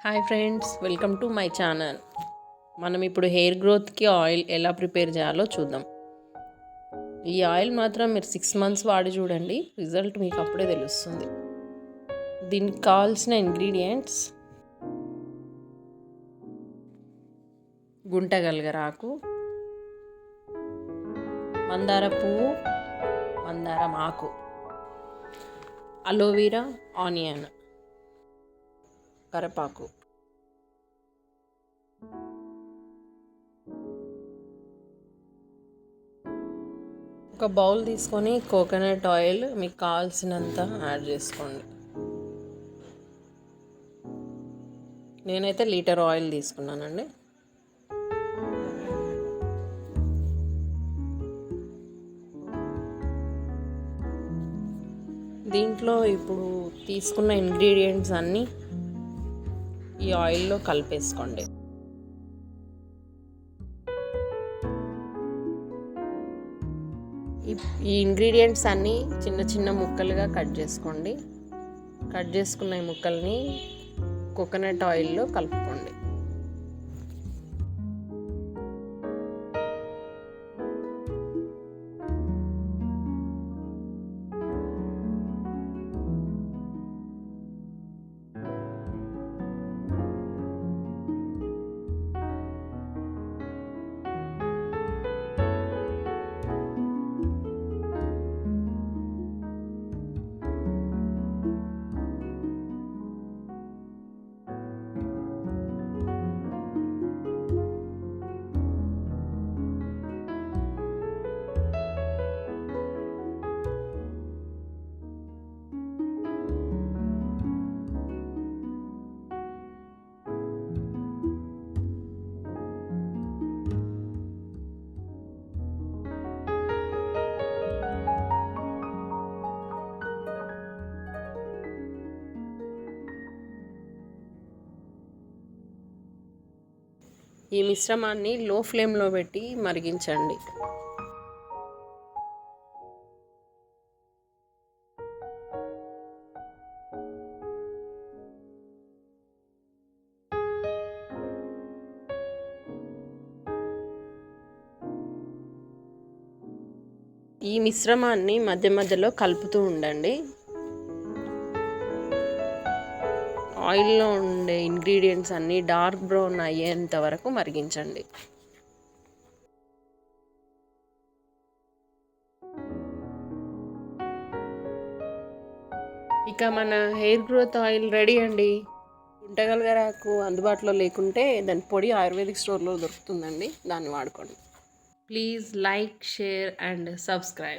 Hi friends, welcome to my channel. మనం ఇప్పుడు hair గ్రోత్కి ఆయిల్ ఎలా ప్రిపేర్ చేయాలో చూద్దాం. ఈ ఆయిల్ మాత్రం మీరు 6 months వాడి చూడండి, రిజల్ట్ మీకు అప్పుడే తెలుస్తుంది. దీనికి కావాల్సిన ఇంగ్రీడియంట్స్: గుంటగలగరాకు, మందార పువ్వు, మందారం ఆకు, అలోవెరా, ఆనియన్, కరపాకు. ఒక బౌల్ తీసుకొని కోకోనట్ ఆయిల్ మీకు కావాల్సినంత యాడ్ చేసుకోండి. నేనైతే లీటర్ ఆయిల్ తీసుకున్నానండి. దీంట్లో ఇప్పుడు తీసుకున్న ఇంగ్రీడియంట్స్ అన్నీ ఈ ఆయిల్లో కలిపేసుకోండి. ఈ ఇంగ్రీడియంట్స్ అన్నీ చిన్న చిన్న ముక్కలుగా కట్ చేసుకోండి. కట్ చేసుకున్న ఈ ముక్కల్ని కోకోనట్ ఆయిల్లో కలుపుకోండి. ఈ మిశ్రమాన్ని లో ఫ్లేమ్లో పెట్టి మరిగించండి. ఈ మిశ్రమాన్ని మధ్య మధ్యలో కలుపుతూ ఉండండి. ఆయిల్లో ఉండే ఇంగ్రీడియంట్స్ అన్నీ డార్క్ బ్రౌన్ అయ్యేంత వరకు మరిగించండి. ఇక మన హెయిర్ గ్రోత్ ఆయిల్ రెడీ అండి. గుంటగలగరాకు అందుబాటులో లేకుంటే దాని పొడి ఆయుర్వేదిక్ స్టోర్లో దొరుకుతుందండి, దాన్ని వాడుకోండి. Please like, share and subscribe.